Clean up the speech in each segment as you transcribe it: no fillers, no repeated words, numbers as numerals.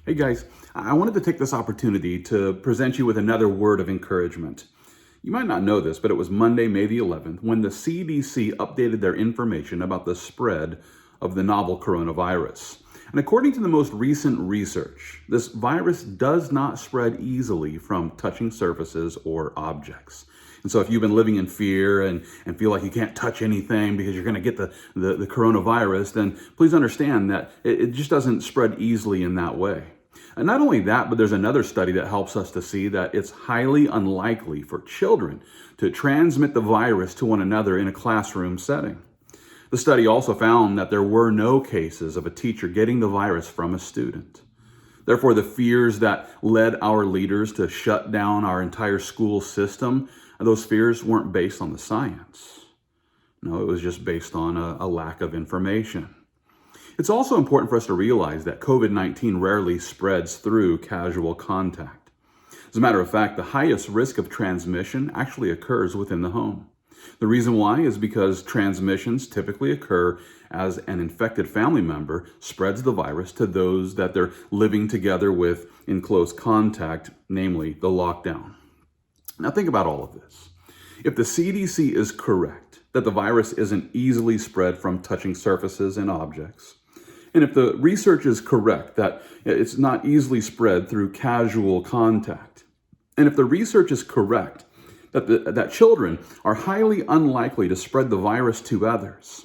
Hey guys, I wanted to take this opportunity to present you with another word of encouragement. You might not know this, but it was Monday, May the 11th, when the CDC updated their information about the spread of the novel coronavirus. And according to the most recent research, this virus does not spread easily from touching surfaces or objects. And so if you've been living in fear and feel like you can't touch anything because you're going to get the coronavirus, then please understand that it just doesn't spread easily in that way. And not only that, but there's another study that helps us to see that it's highly unlikely for children to transmit the virus to one another in a classroom setting. The study also found that there were no cases of a teacher getting the virus from a student. Therefore, the fears that led our leaders to shut down our entire school system, those fears weren't based on the science. No, it was just based on a lack of information. It's also important for us to realize that COVID-19 rarely spreads through casual contact. As a matter of fact, the highest risk of transmission actually occurs within the home. The reason why is because transmissions typically occur as an infected family member spreads the virus to those that they're living together with in close contact, namely the lockdown. Now think about all of this. If the CDC is correct that the virus isn't easily spread from touching surfaces and objects, and if the research is correct that it's not easily spread through casual contact, and if the research is correct that children are highly unlikely to spread the virus to others,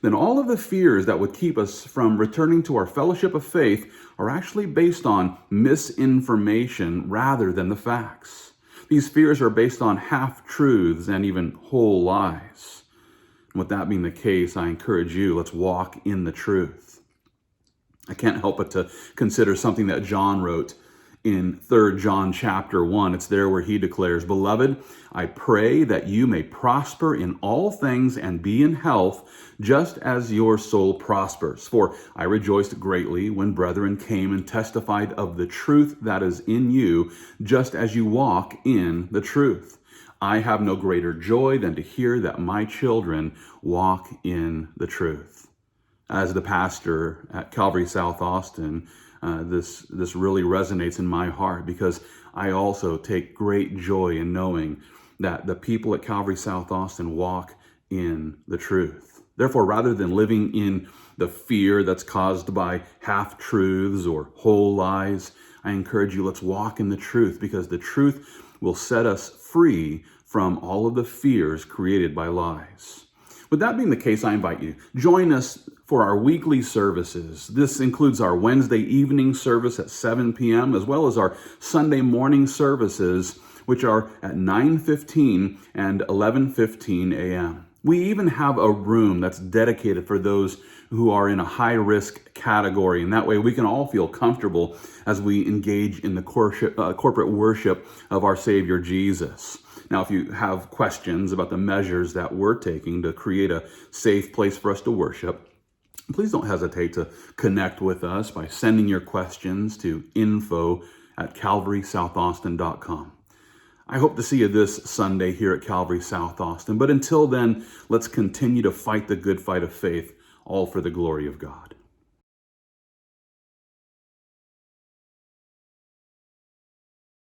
then all of the fears that would keep us from returning to our fellowship of faith are actually based on misinformation rather than the facts. These fears are based on half-truths and even whole lies. And with that being the case, I encourage you, let's walk in the truth. I can't help but to consider something that John wrote in 3 John chapter 1. It's there where he declares, "Beloved, I pray that you may prosper in all things and be in health, just as your soul prospers. For I rejoiced greatly when brethren came and testified of the truth that is in you, just as you walk in the truth. I have no greater joy than to hear that my children walk in the truth." As the pastor at Calvary South Austin, this really resonates in my heart because I also take great joy in knowing that the people at Calvary South Austin walk in the truth. Therefore, rather than living in the fear that's caused by half-truths or whole lies, I encourage you, let's walk in the truth because the truth will set us free from all of the fears created by lies. With that being the case, I invite you, join us for our weekly services. This includes our Wednesday evening service at 7 p.m., as well as our Sunday morning services, which are at 9:15 and 11:15 a.m. We even have a room that's dedicated for those who are in a high-risk category, and that way we can all feel comfortable as we engage in the corporate worship of our Savior Jesus. Now, if you have questions about the measures that we're taking to create a safe place for us to worship, please don't hesitate to connect with us by sending your questions to info@calvarysouthaustin.com. I hope to see you this Sunday here at Calvary South Austin. But until then, let's continue to fight the good fight of faith, all for the glory of God.